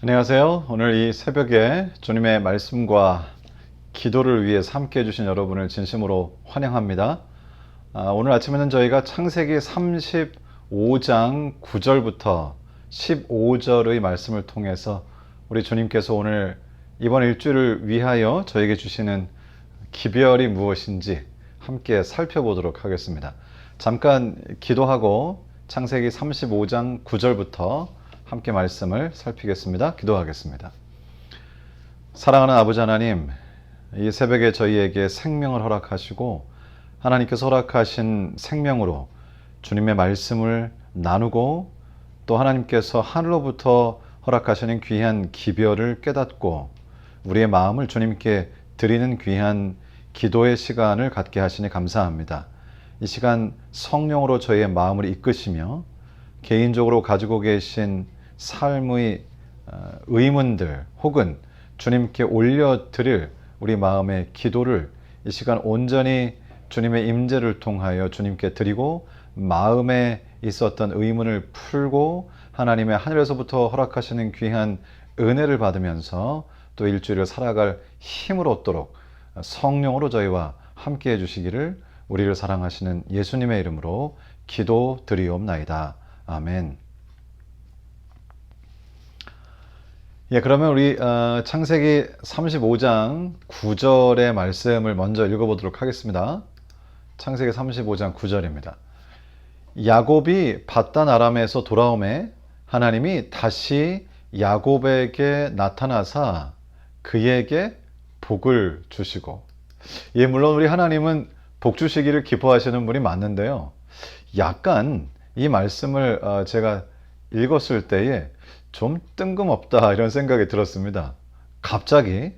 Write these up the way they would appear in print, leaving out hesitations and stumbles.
안녕하세요. 오늘 이 새벽에 주님의 말씀과 기도를 위해서 함께 해주신 여러분을 진심으로 환영합니다. 오늘 아침에는 저희가 창세기 35장 9절부터 15절의 말씀을 통해서 우리 주님께서 오늘 이번 일주일을 위하여 저에게 주시는 기별이 무엇인지 함께 살펴보도록 하겠습니다. 잠깐 기도하고 창세기 35장 9절부터 함께 말씀을 살피겠습니다. 기도하겠습니다. 사랑하는 아버지 하나님, 이 새벽에 저희에게 생명을 허락하시고 하나님께서 허락하신 생명으로 주님의 말씀을 나누고 또 하나님께서 하늘로부터 허락하시는 귀한 기별을 깨닫고 우리의 마음을 주님께 드리는 귀한 기도의 시간을 갖게 하시니 감사합니다. 이 시간 성령으로 저희의 마음을 이끄시며 개인적으로 가지고 계신 삶의 의문들 혹은 주님께 올려드릴 우리 마음의 기도를 이 시간 온전히 주님의 임재를 통하여 주님께 드리고 마음에 있었던 의문을 풀고 하나님의 하늘에서부터 허락하시는 귀한 은혜를 받으면서 또 일주일을 살아갈 힘을 얻도록 성령으로 저희와 함께 해주시기를 우리를 사랑하시는 예수님의 이름으로 기도드리옵나이다. 아멘. 그러면 우리 창세기 35장 9절의 말씀을 먼저 읽어보도록 하겠습니다. 창세기 35장 9절입니다. 야곱이 밧단 아람에서 돌아오매 하나님이 다시 야곱에게 나타나사 그에게 복을 주시고, 물론 우리 하나님은 복 주시기를 기뻐하시는 분이 맞는데요, 약간 이 말씀을 제가 읽었을 때에 좀 뜬금없다 이런 생각이 들었습니다. 갑자기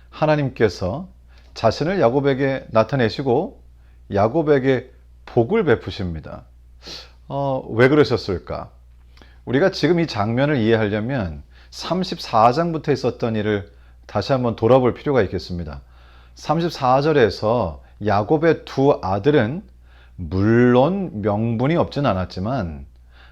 하나님께서 자신을 야곱에게 나타내시고 야곱에게 복을 베푸십니다. 왜 그러셨을까? 우리가 지금 이 장면을 이해하려면 34장부터 있었던 일을 다시 한번 돌아볼 필요가 있겠습니다. 34절에서 야곱의 두 아들은 물론 명분이 없진 않았지만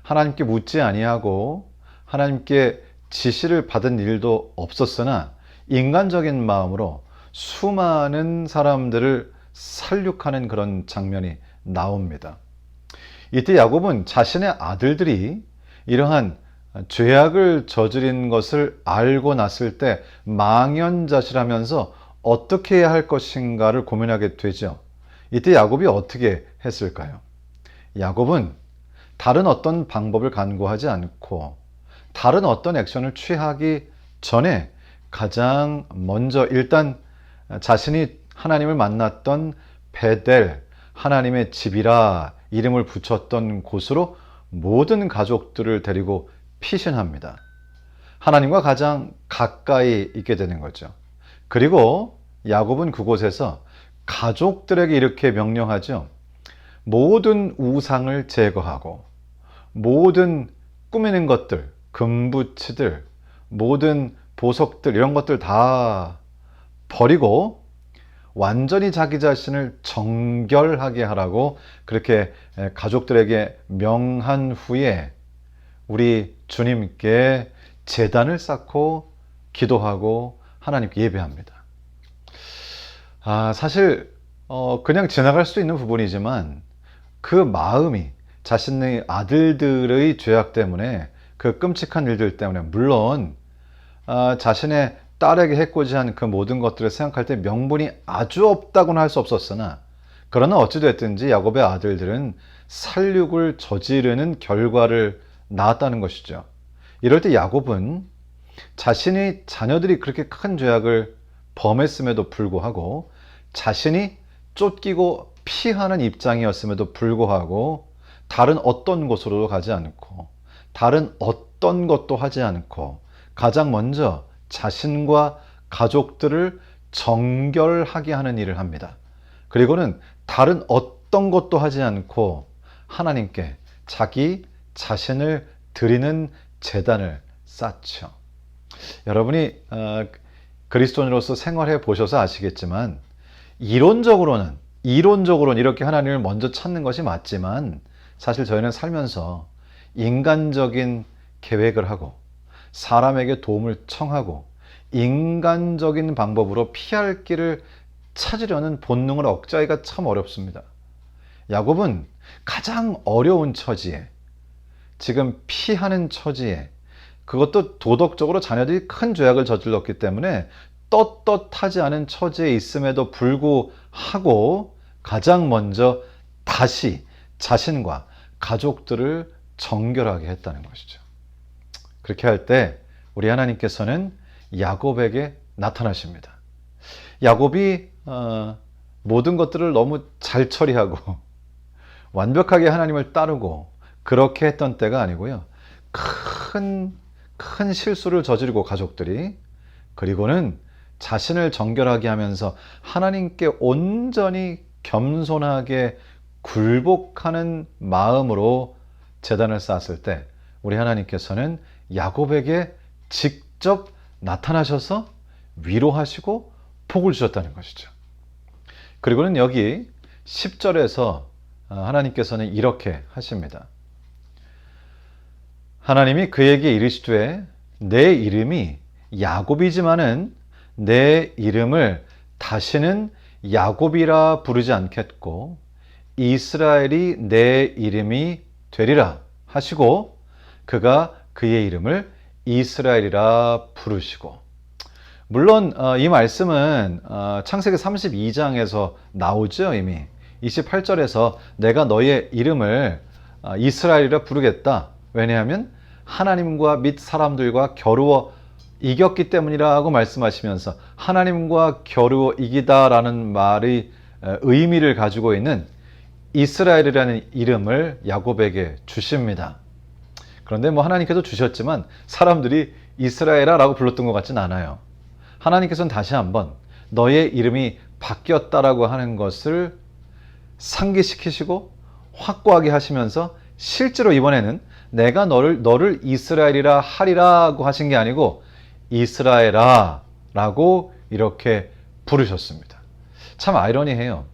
하나님께 묻지 아니하고 하나님께 지시를 받은 일도 없었으나 인간적인 마음으로 수많은 사람들을 살육하는 그런 장면이 나옵니다. 이때 야곱은 자신의 아들들이 이러한 죄악을 저지른 것을 알고 났을 때 망연자실하면서 어떻게 해야 할 것인가를 고민하게 되죠. 이때 야곱이 어떻게 했을까요? 야곱은 다른 어떤 방법을 간구하지 않고 다른 어떤 액션을 취하기 전에 가장 먼저 일단 자신이 하나님을 만났던 베델, 하나님의 집이라 이름을 붙였던 곳으로 모든 가족들을 데리고 피신합니다. 하나님과 가장 가까이 있게 되는 거죠. 그리고 야곱은 그곳에서 가족들에게 이렇게 명령하죠. 모든 우상을 제거하고 모든 꾸미는 것들, 금붙이들, 모든 보석들 이런 것들 다 버리고 완전히 자기 자신을 정결하게 하라고 그렇게 가족들에게 명한 후에 우리 주님께 제단을 쌓고 기도하고 하나님께 예배합니다. 사실 그냥 지나갈 수 있는 부분이지만 그 마음이 자신의 아들들의 죄악 때문에 그 끔찍한 일들 때문에 물론 자신의 딸에게 해코지 한 그 모든 것들을 생각할 때 명분이 아주 없다고는 할 수 없었으나 그러나 어찌됐든지 야곱의 아들들은 살육을 저지르는 결과를 낳았다는 것이죠. 이럴 때 야곱은 자신의 자녀들이 그렇게 큰 죄악을 범했음에도 불구하고 자신이 쫓기고 피하는 입장이었음에도 불구하고 다른 어떤 곳으로도 가지 않고 다른 어떤 것도 하지 않고 가장 먼저 자신과 가족들을 정결하게 하는 일을 합니다. 그리고는 다른 어떤 것도 하지 않고 하나님께 자기 자신을 드리는 제단을 쌓죠. 여러분이 그리스도인으로서 생활해 보셔서 아시겠지만 이론적으로는 이렇게 하나님을 먼저 찾는 것이 맞지만 사실 저희는 살면서 인간적인 계획을 하고 사람에게 도움을 청하고 인간적인 방법으로 피할 길을 찾으려는 본능을 억제하기가 참 어렵습니다. 야곱은 가장 어려운 처지에, 지금 피하는 처지에, 그것도 도덕적으로 자녀들이 큰 죄악을 저질렀기 때문에 떳떳하지 않은 처지에 있음에도 불구하고 가장 먼저 다시 자신과 가족들을 정결하게 했다는 것이죠. 그렇게 할 때 우리 하나님께서는 야곱에게 나타나십니다. 야곱이 모든 것들을 너무 잘 처리하고 완벽하게 하나님을 따르고 그렇게 했던 때가 아니고요. 큰 실수를 저지르고 가족들이, 그리고는 자신을 정결하게 하면서 하나님께 온전히 겸손하게 굴복하는 마음으로 제단을 쌓았을 때 우리 하나님께서는 야곱에게 직접 나타나셔서 위로하시고 복을 주셨다는 것이죠. 그리고는 여기 10절에서 하나님께서는 이렇게 하십니다. 하나님이 그에게 이르시되 내 이름이 야곱이지만은 내 이름을 다시는 야곱이라 부르지 않겠고 이스라엘이 내 이름이 되리라 하시고 그가 그의 이름을 이스라엘이라 부르시고. 물론 이 말씀은 창세기 32장에서 나오죠. 이미 28절에서 내가 너의 이름을 이스라엘이라 부르겠다. 왜냐하면 하나님과 및 사람들과 겨루어 이겼기 때문이라고 말씀하시면서 하나님과 겨루어 이기다라는 말의 의미를 가지고 있는 이스라엘이라는 이름을 야곱에게 주십니다. 그런데 하나님께서 주셨지만 사람들이 이스라엘아라고 불렀던 것 같진 않아요. 하나님께서는 다시 한번 너의 이름이 바뀌었다라고 하는 것을 상기시키시고 확고하게 하시면서 실제로 이번에는 내가 너를 이스라엘이라 하리라고 하신 게 아니고 이스라엘아 라고 이렇게 부르셨습니다. 참 아이러니해요.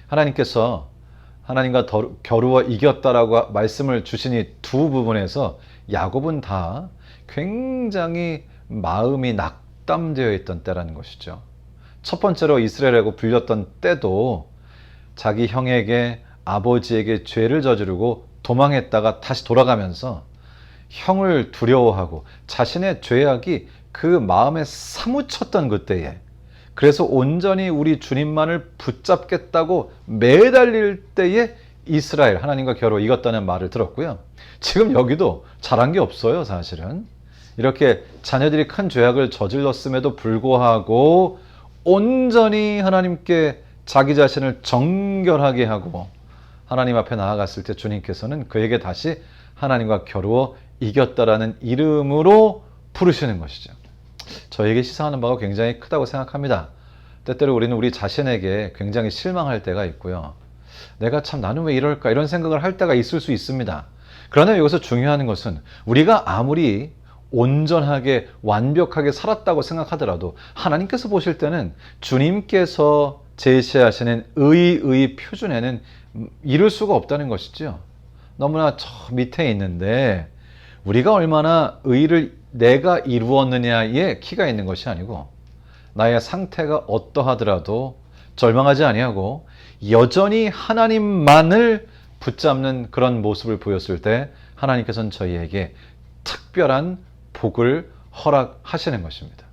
하나님께서 하나님과 겨루어 이겼다라고 말씀을 주시니 두 부분에서 야곱은 다 굉장히 마음이 낙담되어 있던 때라는 것이죠. 첫 번째로 이스라엘이라고 불렸던 때도 자기 형에게 아버지에게 죄를 저지르고 도망했다가 다시 돌아가면서 형을 두려워하고 자신의 죄악이 그 마음에 사무쳤던 그때에, 그래서 온전히 우리 주님만을 붙잡겠다고 매달릴 때에 이스라엘, 하나님과 겨루어 이겼다는 말을 들었고요. 지금 여기도 잘한 게 없어요. 사실은 이렇게 자녀들이 큰 죄악을 저질렀음에도 불구하고 온전히 하나님께 자기 자신을 정결하게 하고 하나님 앞에 나아갔을 때 주님께서는 그에게 다시 하나님과 겨루어 이겼다라는 이름으로 부르시는 것이죠. 저에게 시사하는 바가 굉장히 크다고 생각합니다. 때때로 우리는 우리 자신에게 굉장히 실망할 때가 있고요. 나는 왜 이럴까 이런 생각을 할 때가 있을 수 있습니다. 그러나 여기서 중요한 것은 우리가 아무리 온전하게 완벽하게 살았다고 생각하더라도 하나님께서 보실 때는 주님께서 제시하시는 의의 표준에는 이룰 수가 없다는 것이죠. 너무나 저 밑에 있는데 우리가 얼마나 의를 내가 이루었느냐에 키가 있는 것이 아니고 나의 상태가 어떠하더라도 절망하지 아니하고 여전히 하나님만을 붙잡는 그런 모습을 보였을 때 하나님께서는 저희에게 특별한 복을 허락하시는 것입니다.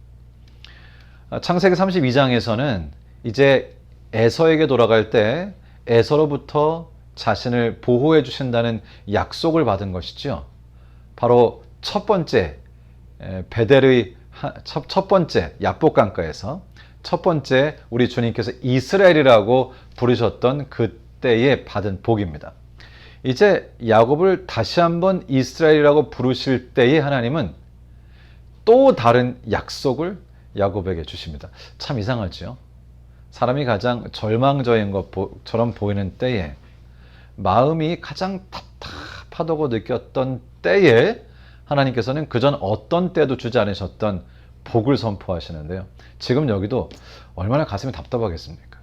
창세기 32장에서는 이제 에서에게 돌아갈 때 에서로부터 자신을 보호해 주신다는 약속을 받은 것이죠. 바로 첫 번째 베델의 첫 번째 야복강가에서 첫 번째 우리 주님께서 이스라엘이라고 부르셨던 그때에 받은 복입니다. 이제 야곱을 다시 한번 이스라엘이라고 부르실 때에 하나님은 또 다른 약속을 야곱에게 주십니다. 참 이상하죠. 사람이 가장 절망적인 것처럼 보이는 때에, 마음이 가장 답답하다고 느꼈던 때에 하나님께서는 그전 어떤 때도 주지 않으셨던 복을 선포하시는데요. 지금 여기도 얼마나 가슴이 답답하겠습니까?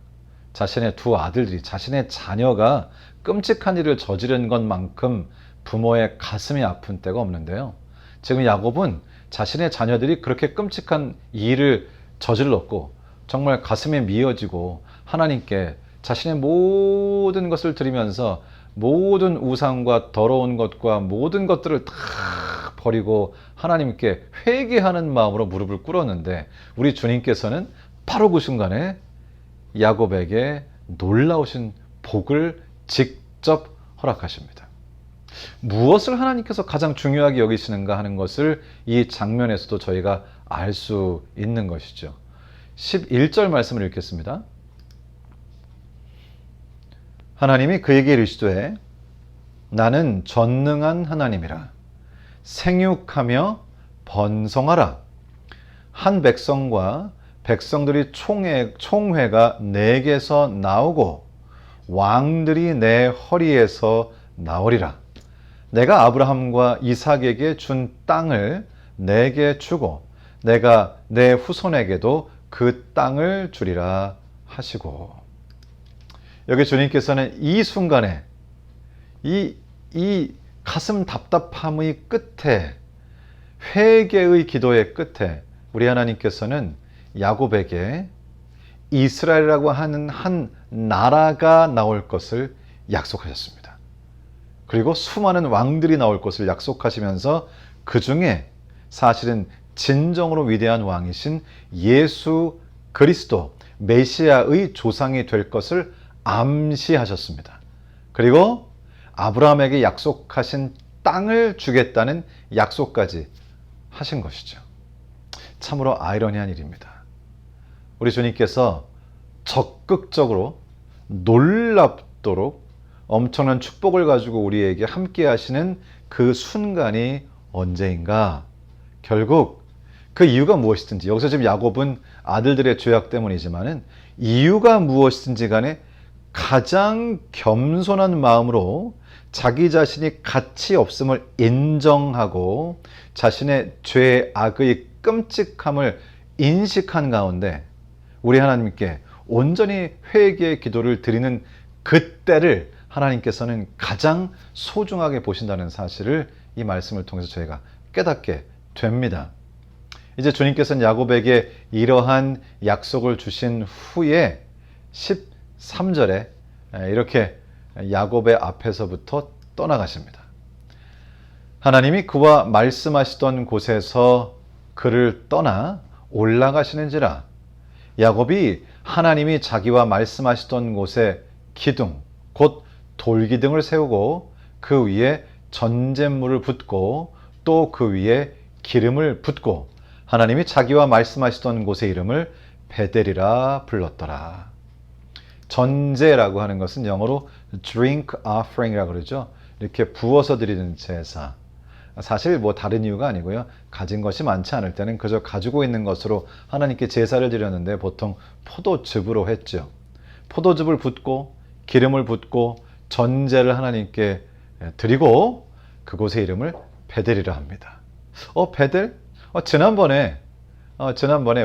자신의 두 아들들이, 자신의 자녀가 끔찍한 일을 저지른 것만큼 부모의 가슴이 아픈 때가 없는데요. 지금 야곱은 자신의 자녀들이 그렇게 끔찍한 일을 저질렀고 정말 가슴이 미어지고 하나님께 자신의 모든 것을 드리면서 모든 우상과 더러운 것과 모든 것들을 다 버리고 하나님께 회개하는 마음으로 무릎을 꿇었는데 우리 주님께서는 바로 그 순간에 야곱에게 놀라우신 복을 직접 허락하십니다. 무엇을 하나님께서 가장 중요하게 여기시는가 하는 것을 이 장면에서도 저희가 알 수 있는 것이죠. 11절 말씀을 읽겠습니다. 하나님이 그에게 이르시되 나는 전능한 하나님이라 생육하며 번성하라. 한 백성과 백성들이 총회가 내게서 나오고 왕들이 내 허리에서 나오리라. 내가 아브라함과 이삭에게 준 땅을 내게 주고 내가 내 후손에게도 그 땅을 주리라 하시고. 여기 주님께서는 이 순간에 이 가슴 답답함의 끝에 회개의 기도의 끝에 우리 하나님께서는 야곱에게 이스라엘이라고 하는 한 나라가 나올 것을 약속하셨습니다. 그리고 수많은 왕들이 나올 것을 약속하시면서 그 중에 사실은 진정으로 위대한 왕이신 예수 그리스도 메시아의 조상이 될 것을 암시하셨습니다. 그리고 아브라함에게 약속하신 땅을 주겠다는 약속까지 하신 것이죠. 참으로 아이러니한 일입니다. 우리 주님께서 적극적으로 놀랍도록 엄청난 축복을 가지고 우리에게 함께 하시는 그 순간이 언제인가? 결국 그 이유가 무엇이든지, 여기서 지금 야곱은 아들들의 죄악 때문이지만은 이유가 무엇이든지 간에 가장 겸손한 마음으로 자기 자신이 가치 없음을 인정하고 자신의 죄 악의 끔찍함을 인식한 가운데 우리 하나님께 온전히 회개의 기도를 드리는 그때를 하나님께서는 가장 소중하게 보신다는 사실을 이 말씀을 통해서 저희가 깨닫게 됩니다. 이제 주님께서는 야곱에게 이러한 약속을 주신 후에 13절에 이렇게 야곱의 앞에서부터 떠나가십니다. 하나님이 그와 말씀하시던 곳에서 그를 떠나 올라가시는지라. 야곱이 하나님이 자기와 말씀하시던 곳에 기둥, 곧 돌기둥을 세우고 그 위에 전잿물을 붓고 또 그 위에 기름을 붓고 하나님이 자기와 말씀하시던 곳의 이름을 베델이라 불렀더라. 전제라고 하는 것은 영어로 drink offering이라고 그러죠. 이렇게 부어서 드리는 제사. 사실 뭐 다른 이유가 아니고요. 가진 것이 많지 않을 때는 그저 가지고 있는 것으로 하나님께 제사를 드렸는데 보통 포도즙으로 했죠. 포도즙을 붓고 기름을 붓고 전제를 하나님께 드리고 그곳의 이름을 베델이라 합니다. 베델? 지난번에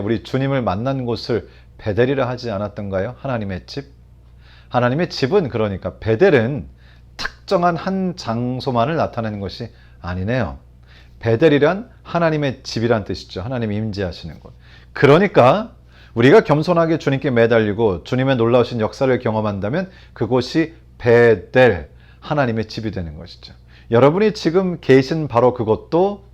우리 주님을 만난 곳을 베델이라 하지 않았던가요? 하나님의 집? 하나님의 집은 그러니까 베델은 특정한 한 장소만을 나타내는 것이 아니네요. 베델이란 하나님의 집이란 뜻이죠. 하나님이 임재하시는 곳. 그러니까 우리가 겸손하게 주님께 매달리고 주님의 놀라우신 역사를 경험한다면 그곳이 베델, 하나님의 집이 되는 것이죠. 여러분이 지금 계신 바로 그것도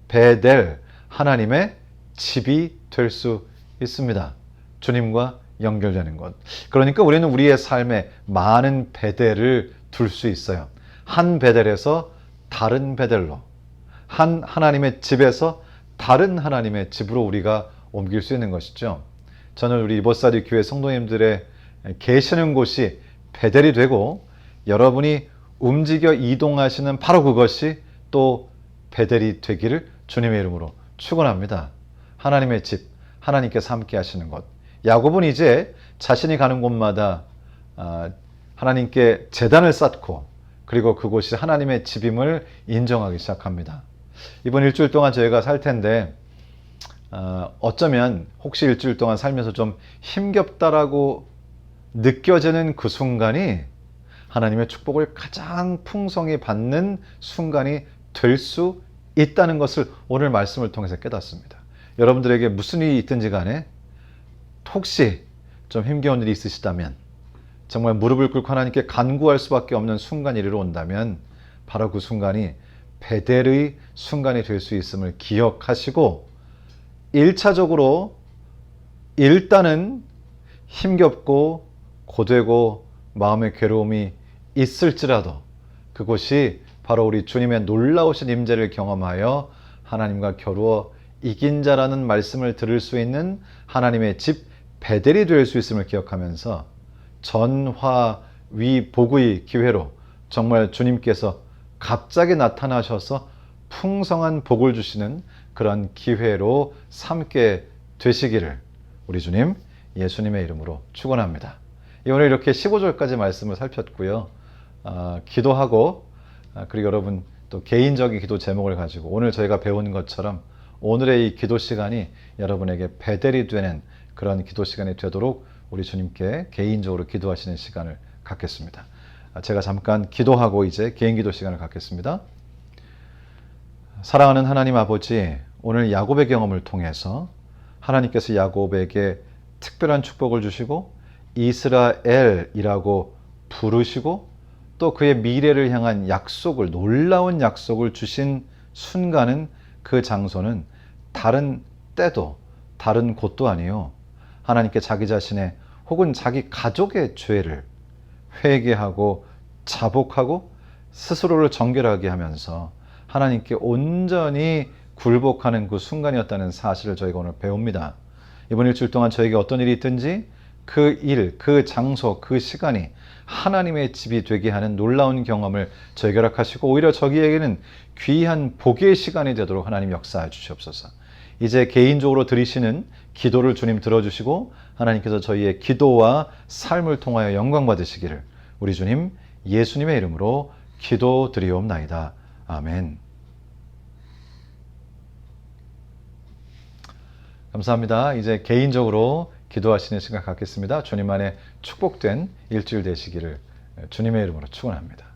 베델, 하나님의 집이 될 수 있습니다. 주님과 연결되는 것. 그러니까 우리는 우리의 삶에 많은 베델을 둘 수 있어요. 한 베델에서 다른 베델로, 한 하나님의 집에서 다른 하나님의 집으로 우리가 옮길 수 있는 것이죠. 저는 우리 이보사리 교회 성도님들의 계시는 곳이 베델이 되고 여러분이 움직여 이동하시는 바로 그것이 또 베델이 되기를 주님의 이름으로 축원합니다. 하나님의 집, 하나님께서 함께 하시는 것. 야곱은 이제 자신이 가는 곳마다 하나님께 제단을 쌓고 그리고 그곳이 하나님의 집임을 인정하기 시작합니다. 이번 일주일 동안 저희가 살 텐데 어쩌면 혹시 일주일 동안 살면서 좀 힘겹다라고 느껴지는 그 순간이 하나님의 축복을 가장 풍성히 받는 순간이 될 수 있다는 것을 오늘 말씀을 통해서 깨닫습니다. 여러분들에게 무슨 일이 있든지 간에 혹시 좀 힘겨운 일이 있으시다면, 정말 무릎을 꿇고 하나님께 간구할 수밖에 없는 순간이 이르러 온다면 바로 그 순간이 베델의 순간이 될 수 있음을 기억하시고, 1차적으로 일단은 힘겹고 고되고 마음의 괴로움이 있을지라도 그곳이 바로 우리 주님의 놀라우신 임재를 경험하여 하나님과 겨루어 이긴 자라는 말씀을 들을 수 있는 하나님의 집 베델이 될 수 있음을 기억하면서 전화위복의 기회로 정말 주님께서 갑자기 나타나셔서 풍성한 복을 주시는 그런 기회로 삼게 되시기를 우리 주님 예수님의 이름으로 축원합니다. 오늘 이렇게 15절까지 말씀을 살폈고요. 기도하고 그리고 여러분 또 개인적인 기도 제목을 가지고 오늘 저희가 배운 것처럼 오늘의 이 기도 시간이 여러분에게 베델이 되는 그런 기도 시간이 되도록 우리 주님께 개인적으로 기도하시는 시간을 갖겠습니다. 제가 잠깐 기도하고 이제 개인 기도 시간을 갖겠습니다. 사랑하는 하나님 아버지, 오늘 야곱의 경험을 통해서 하나님께서 야곱에게 특별한 축복을 주시고 이스라엘이라고 부르시고 또 그의 미래를 향한 약속을, 놀라운 약속을 주신 순간은, 그 장소는 다른 때도 다른 곳도 아니요, 하나님께 자기 자신의 혹은 자기 가족의 죄를 회개하고 자복하고 스스로를 정결하게 하면서 하나님께 온전히 굴복하는 그 순간이었다는 사실을 저희가 오늘 배웁니다. 이번 일주일 동안 저에게 어떤 일이 있든지 그 일, 그 장소, 그 시간이 하나님의 집이 되게 하는 놀라운 경험을 저에게 허락하시고 오히려 저희에게는 귀한 복의 시간이 되도록 하나님 역사해 주시옵소서. 이제 개인적으로 드리시는 기도를 주님 들어주시고 하나님께서 저희의 기도와 삶을 통하여 영광 받으시기를 우리 주님 예수님의 이름으로 기도드리옵나이다. 아멘. 감사합니다. 이제 개인적으로 기도하시는 시간 갖겠습니다. 주님 안에 축복된 일주일 되시기를 주님의 이름으로 축원합니다.